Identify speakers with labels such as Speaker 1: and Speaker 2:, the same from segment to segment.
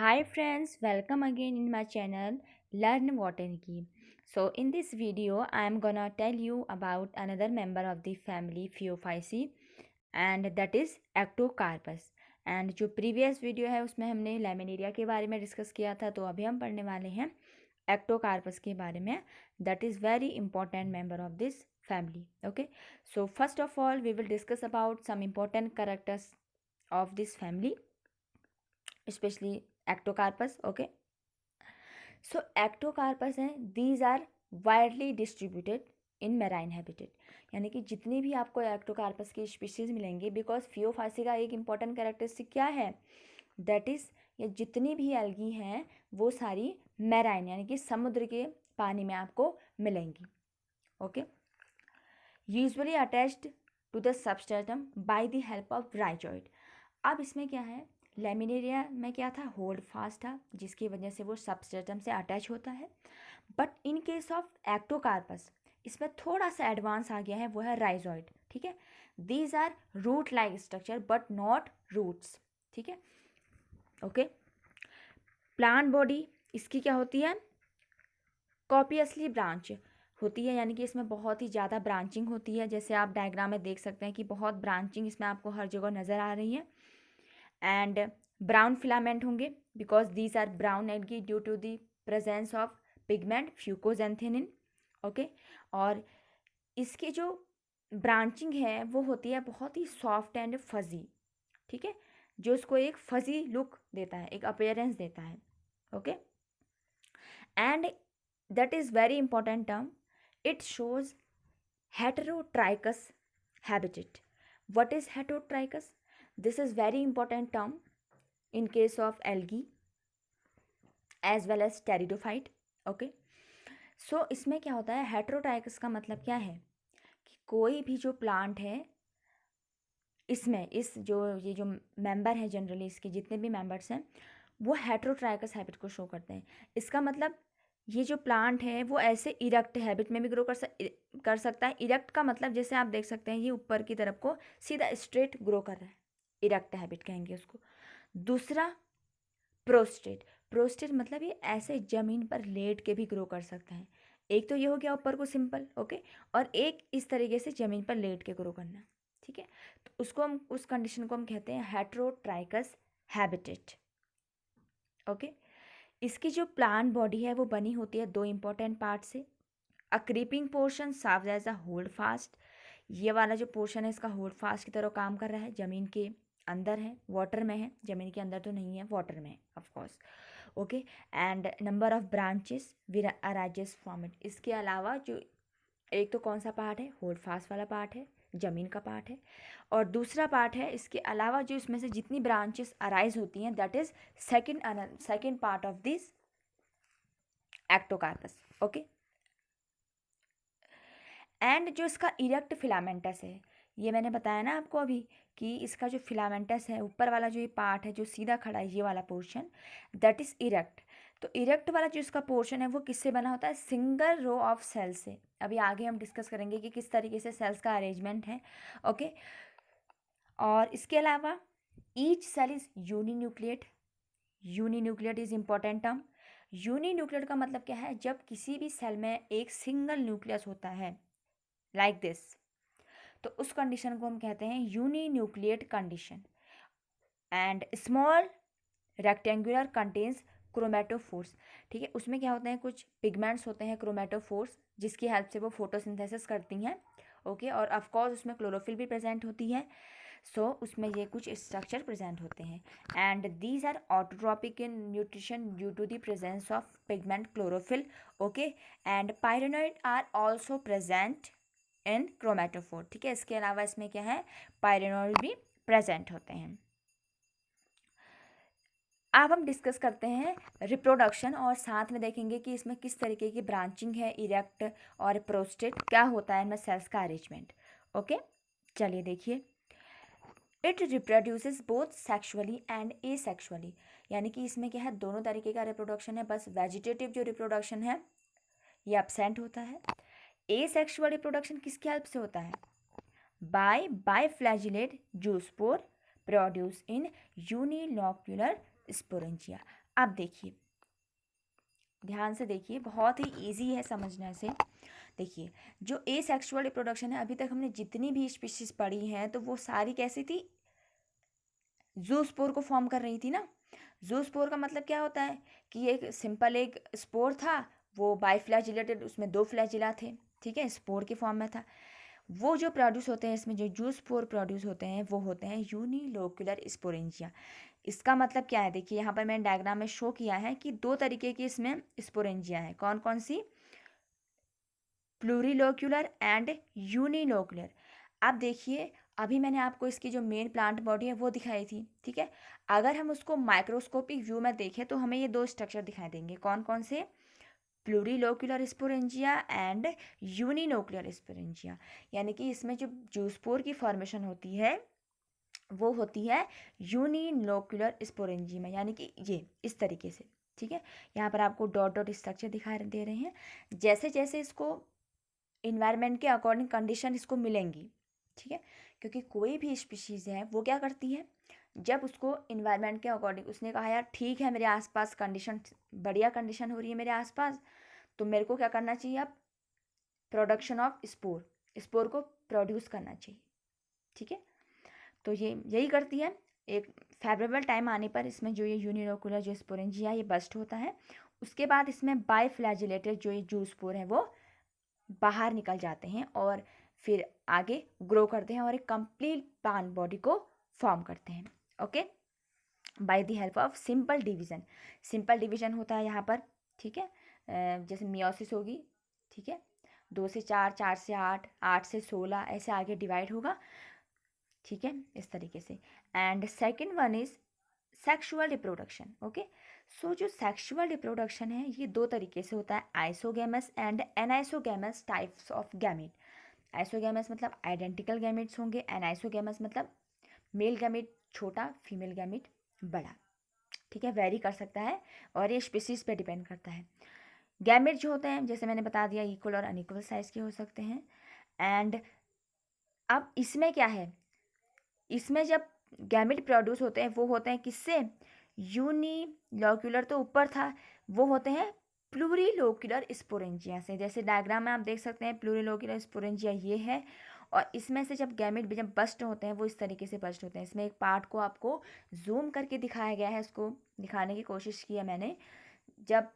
Speaker 1: Hi friends, welcome again in my channel Learn Botany. So in this video I am gonna tell you about another member of the family Phaeophyceae and that is Ectocarpus. And जो previous video है उसमें हमने laminaria के बारे में discuss किया था, तो अभी हम पढ़ने वाले हैं एक्टोकार्पस के बारे में. That is very important member of this family. Okay, so first of all we will discuss about some important characters of this family, especially Ectocarpus. Okay, so Ectocarpus हैं, these are widely distributed in marine habitat. यानी कि जितनी भी आपको Ectocarpus की species मिलेंगी, because Phaeophyceae का एक इंपॉर्टेंट कैरेक्टरिस्टिक क्या है, दैट इज़ ये जितनी भी एल्गी हैं वो सारी मैराइन यानी कि समुद्र के पानी में आपको मिलेंगी. Okay, usually attached to the substratum by the help of rhizoid. अब इसमें क्या है, लेमिनेरिया में क्या था, होल्ड फास्ट था, जिसकी वजह से वो सबस्ट्रेटम से अटैच होता है. But in case of Ectocarpus इसमें थोड़ा सा एडवांस आ गया है, वो है राइजॉइड. ठीक है, these are root like structure but not roots. ठीक है, ओके. प्लांट बॉडी इसकी क्या होती है, कॉपियसली ब्रांच होती है, यानी कि इसमें बहुत ही ज़्यादा ब्रांचिंग होती है. जैसे आप डायग्राम में देख सकते हैं कि बहुत ब्रांचिंग इसमें आपको हर जगह नज़र आ रही है. एंड ब्राउन फिलामेंट होंगे because these are brown algae due to the presence of pigment fucoxanthin. Okay, और इसकी जो ब्रांचिंग है वो होती है बहुत ही सॉफ्ट एंड फजी. ठीक है, जो इसको एक फजी लुक देता है, एक अपेयरेंस देता है. Okay, and that is very important term, it shows heterotrichous habitat. What is heterotrichous? This is very important term in case of algae as well as pteridophyte. Okay, so इसमें क्या होता है, heterotrichous का मतलब क्या है कि कोई भी जो प्लांट है इसमें इस जो ये जो मेंबर है, जनरली इसके जितने भी मेंबर्स हैं वो हेट्रोट्राइकस हैबिट को शो करते हैं. इसका मतलब ये जो प्लांट है वो ऐसे इरेक्ट हैबिट में भी ग्रो कर सकता है. इरेक्ट का मतलब जैसे आप देख सकते हैं ये ऊपर की तरफ को सीधा स्ट्रेट ग्रो कर रहा है, इरेक्ट हैबिट कहेंगे उसको. दूसरा प्रोस्टेट. प्रोस्टेट मतलब ये ऐसे ज़मीन पर लेट के भी ग्रो कर सकता है. एक तो ये हो गया ऊपर को सिंपल. ओके, और एक इस तरीके से ज़मीन पर लेट के ग्रो करना. ठीक है, तो उसको हम उस कंडीशन को हम कहते हैं हेट्रोट्राइकस हैबिटेट. ओके, इसकी जो प्लांट बॉडी है वो बनी होती है दो इंपॉर्टेंट पार्ट से. A creeping portion serves as a holdfast. ये वाला जो पोर्शन है इसका होल्ड फास्ट की तरह काम कर रहा है, ज़मीन के अंदर है, वाटर में है, ज़मीन के अंदर तो नहीं है, वाटर में है of course. Okay, and number of branches will arises from it. इसके अलावा जो एक तो कौन सा पार्ट है, होल्ड फास्ट वाला पार्ट है, ज़मीन का पार्ट है, और दूसरा पार्ट है इसके अलावा जो इसमें से जितनी ब्रांचेस अराइज होती हैं that is second part of this Ectocarpus. Okay, and जो इसका इरेक्ट फिलामेंटस है, ये मैंने बताया ना आपको अभी कि इसका जो फिलामेंटस है ऊपर वाला जो ये पार्ट है जो सीधा खड़ा है, ये वाला पोर्शन दैट इज़ इरेक्ट. तो इरेक्ट वाला जो इसका पोर्शन है वो किससे बना होता है, सिंगल रो ऑफ सेल से. अभी आगे हम डिस्कस करेंगे कि किस तरीके से सेल्स का अरेंजमेंट है. ओके, और इसके अलावा each cell is uninucleate. Uninucleate is important term. Uninucleate का मतलब क्या है, जब किसी भी सेल में एक सिंगल न्यूक्लियस होता है लाइक दिस, तो उस कंडीशन को हम कहते हैं uninucleate condition. And small rectangular contains chromatophores. ठीक है, उसमें क्या होते हैं, कुछ पिगमेंट्स होते हैं क्रोमेटोफोर्स जिसकी हेल्प से वो फोटोसिंथेसिस करती हैं. ओके, और ऑफकोर्स उसमें क्लोरोफिल भी प्रेजेंट होती है. सो उसमें ये कुछ स्ट्रक्चर प्रेजेंट होते हैं. And these are autotrophic in nutrition due to the presence of pigment chlorophyll. Okay, and pyrenoid are also present in chromatophore. ठीक है, इसके अलावा इसमें क्या है, पायरेनॉइड भी प्रेजेंट होते हैं. अब हम डिस्कस करते हैं रिप्रोडक्शन और साथ में देखेंगे कि इसमें किस तरीके की ब्रांचिंग है, इरेक्ट और प्रोस्टेट, क्या होता है इनमें सेल्स का अरेंजमेंट. ओके, चलिए देखिए. It reproduces both sexually and asexually. यानी कि इसमें क्या है, दोनों तरीके का रिप्रोडक्शन है, बस वेजिटेटिव जो रिप्रोडक्शन है ये एब्सेंट होता है. एसेक्सुअल रिप्रोडक्शन किसकी हेल्प से होता है, by biflagellate zoospore produce in unilocular sporangia. अब देखिए, ध्यान से देखिए, बहुत ही इजी है समझने से। देखिए, जो ए सेक्सुअल रिप्रोडक्शन है, अभी तक हमने जितनी भी स्पीशीज पढ़ी हैं तो वो सारी कैसी थी, जूस्पोर को फॉर्म कर रही थी ना। जूस्पोर का मतलब क्या होता है कि एक सिंपल एक स्पोर था, वो बाइफ्लैजिलेटेड, उसमें दो फ्लैजिला थे, ठीक है, स्पोर के फॉर्म में था। वो जो प्रोड्यूस होते हैं, इसमें जो जूस्पोर प्रोड्यूस होते हैं वो होते हैं यूनिलोक्यूलर स्पोरेंजिया। इसका मतलब क्या है, देखिए यहाँ पर मैंने डायग्राम में शो किया है कि दो तरीके की इसमें स्पोरेंजिया है। कौन कौन सी, प्लूरिलोक्यूलर एंड यूनिलोक्यूलर। अब देखिए, अभी मैंने आपको इसकी जो मेन प्लांट बॉडी है वो दिखाई थी, ठीक है। अगर हम उसको माइक्रोस्कोपिक व्यू में देखें तो हमें ये दो स्ट्रक्चर दिखाई देंगे। कौन कौन से, प्लूरिलोक्यूलर स्पोरेंजिया एंड यूनिलोक्यूलर स्पोरेंजिया। यानी कि इसमें जो जूस्पोर की फॉर्मेशन होती है वो होती है यूनिलोक्यूलर स्पोरेंजिया में, यानी कि ये इस तरीके से, ठीक है। यहाँ पर आपको डॉट डॉट स्ट्रक्चर दिखाई दे रहे हैं। जैसे जैसे इसको इन्वायरमेंट के अकॉर्डिंग कंडीशन इसको मिलेंगी, ठीक है। क्योंकि कोई भी स्पीशीज़ है वो क्या करती है, जब उसको इन्वायरमेंट के अकॉर्डिंग, उसने कहा यार ठीक है मेरे आसपास कंडीशन, बढ़िया कंडीशन हो रही है मेरे आसपास, तो मेरे को क्या करना चाहिए अब, प्रोडक्शन ऑफ स्पोर, स्पोर को प्रोड्यूस करना चाहिए, ठीक है। तो ये यही करती है। एक फेवरेबल टाइम आने पर इसमें जो ये यूनिलोकुलर जो स्पोरेंजिया ये बस्ट होता है, उसके बाद इसमें बाइफ्लैजिलेटेड जो ये जू स्पोर है वो बाहर निकल जाते हैं और फिर आगे ग्रो करते हैं और एक कंप्लीट प्लांट बॉडी को फॉर्म करते हैं, okay, bye the help of simple division. Simple division होता है यहाँ पर, ठीक है। जैसे मियोसिस होगी, ठीक है, 2 से 4, 4 से 8, 8 से 16, ऐसे आगे डिवाइड होगा, ठीक है, इस तरीके से। And second one is sexual reproduction, okay. So जो सेक्सुअल रिप्रोडक्शन है ये दो तरीके से होता है, isogamous and anisogamous types of gamete. Isogamous मतलब आइडेंटिकल गैमेट्स होंगे, एनाइसोगेमस मतलब मेल गैमेट छोटा, फीमेल गैमेट बड़ा, ठीक है, वेरी कर सकता है और ये स्पीसीज पे डिपेंड करता है। गैमेट जो होते हैं जैसे मैंने बता दिया, इक्वल और अनइक्वल साइज के हो सकते हैं। एंड अब इसमें क्या है, इसमें जब गैमेट प्रोड्यूस होते हैं वो होते हैं किससे, यूनिलोक्यूलर तो ऊपर था, वो होते हैं प्लूरिलोक्यूलर स्पोरेंजिया से। जैसे डायग्राम में आप देख सकते हैं, प्लूरिलोक्यूलर स्पोरेंजिया ये है, और इसमें से जब गैमेट जब बस्ट होते हैं वो इस तरीके से बस्ट होते हैं। इसमें एक पार्ट को आपको जूम करके दिखाया गया है, इसको दिखाने की कोशिश की है मैंने। जब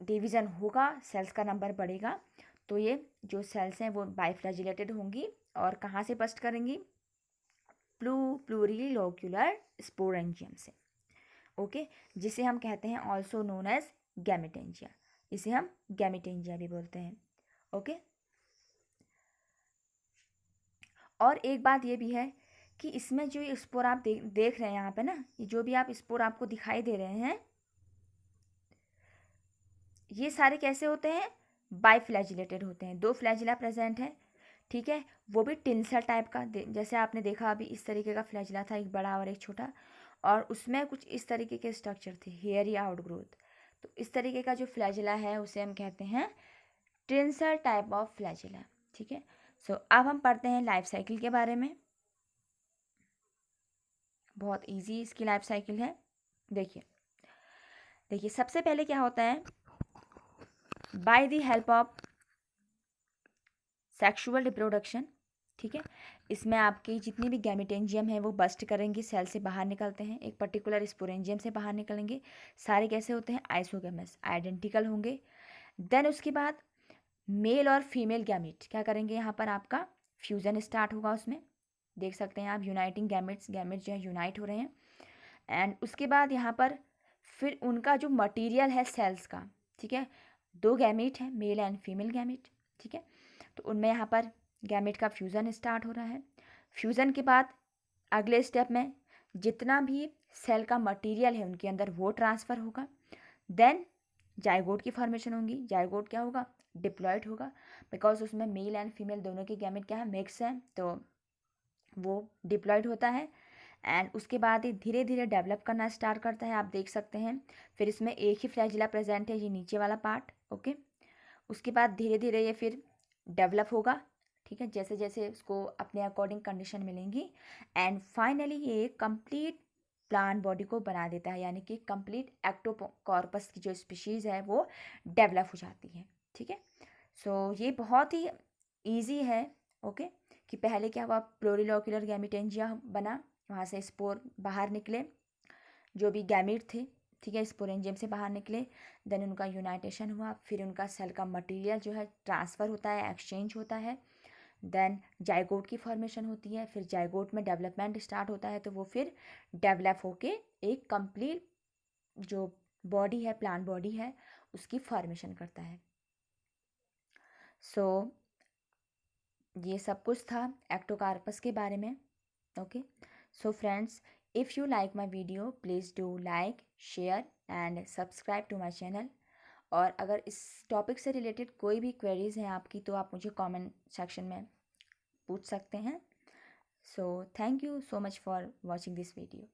Speaker 1: डिवीज़न होगा, सेल्स का नंबर बढ़ेगा, तो ये जो सेल्स हैं वो बाइफ्लैजिलेटेड होंगी और कहाँ से बस्ट करेंगी, प्लूरिलोक्यूलर स्पोरेंजियम से, ओके, जिसे हम कहते हैं ऑल्सो नोन एज गैमेटेंजिया। इसे हम गैमेटेंजिया भी बोलते हैं, ओके। और एक बात ये भी है कि इसमें जो ये स्पोर आप देख रहे हैं यहाँ पे ना, ये जो भी आप स्पोर आपको दिखाई दे रहे हैं, ये सारे कैसे होते हैं, बाइफ्लैजिलेटेड होते हैं, दो फ्लैजिला प्रेजेंट है, ठीक है। वो भी टिंसल टाइप का, जैसे आपने देखा अभी इस तरीके का फ्लैजिला था, एक बड़ा और एक छोटा, और उसमें कुछ इस तरीके के स्ट्रक्चर थे, हेयर या आउटग्रोथ। तो इस तरीके का जो फ्लैजिला है उसे हम कहते हैं टिंसल टाइप ऑफ फ्लैजिला, ठीक है। सो अब हम पढ़ते हैं लाइफ साइकिल के बारे में। बहुत इजी इसकी लाइफ साइकिल है। देखिए देखिए, सबसे पहले क्या होता है, bye the help of sexual reproduction, ठीक है, इसमें आपकी जितनी भी गैमेटेंजियम है वो बस्ट करेंगी, सेल से बाहर निकलते हैं, एक पर्टिकुलर स्पोरेंजियम से बाहर निकलेंगे। सारे कैसे होते हैं, आइसोगेमस, आइडेंटिकल होंगे। देन उसके बाद मेल और फीमेल गैमेट क्या करेंगे, यहाँ पर आपका फ्यूजन स्टार्ट होगा, उसमें देख सकते हैं आप यूनाइटिंग गैमेट्स, गैमेट जो है यूनाइट हो रहे हैं। एंड उसके बाद यहाँ पर फिर उनका जो मटीरियल है सेल्स का, ठीक है, दो गैमेट है, मेल एंड फीमेल गैमेट, ठीक है। तो उनमें यहाँ पर गैमेट का फ्यूज़न स्टार्ट हो रहा है। फ्यूज़न के बाद अगले स्टेप में जितना भी सेल का मटेरियल है उनके अंदर वो ट्रांसफ़र होगा। देन जाइगोट की फॉर्मेशन होगी। जाइगोट क्या होगा, डिप्लॉयड होगा, बिकॉज उसमें मेल एंड फीमेल दोनों के गैमेट क्या है, मिक्स है, तो वो डिप्लॉयड होता है। एंड उसके बाद ये धीरे धीरे डेवलप करना स्टार्ट करता है, आप देख सकते हैं। फिर इसमें एक ही फ्लैजिला प्रेजेंट है, ये नीचे वाला पार्ट, ओके। उसके बाद धीरे धीरे ये फिर डेवलप होगा, ठीक है, जैसे जैसे उसको अपने अकॉर्डिंग कंडीशन मिलेंगी। एंड फाइनली ये कंप्लीट प्लांट बॉडी को बना देता है, यानी कि कंप्लीट एक्टोकॉर्पस की जो स्पीशीज़ है वो डेवलप हो जाती है। ठीक है, सो ये बहुत ही ईजी है। ओके, कि पहले क्या हुआ, प्लोरिलोक्यूलर गैमिटेंजिया बना, वहाँ से स्पोर बाहर निकले, जो भी गैमिट थे, ठीक है, स्पोरेंजियम से बाहर निकले, देन उनका यूनाइटेशन हुआ, फिर उनका सेल का मटेरियल जो है ट्रांसफ़र होता है, एक्सचेंज होता है, देन जाइगोट की फॉर्मेशन होती है, फिर जाइगोट में डेवलपमेंट स्टार्ट होता है, तो वो फिर डेवलप होके एक कंप्लीट जो बॉडी है, प्लांट बॉडी है, उसकी फॉर्मेशन करता है। सो ये सब कुछ था एक्टोकार्पस के बारे में। Okay, so friends, if you like my video please do like, share and subscribe to my channel. और अगर इस टॉपिक से रिलेटेड कोई भी क्वेरीज़ हैं आपकी, तो आप मुझे कमेंट सेक्शन में पूछ सकते हैं। So thank you so much for watching this video.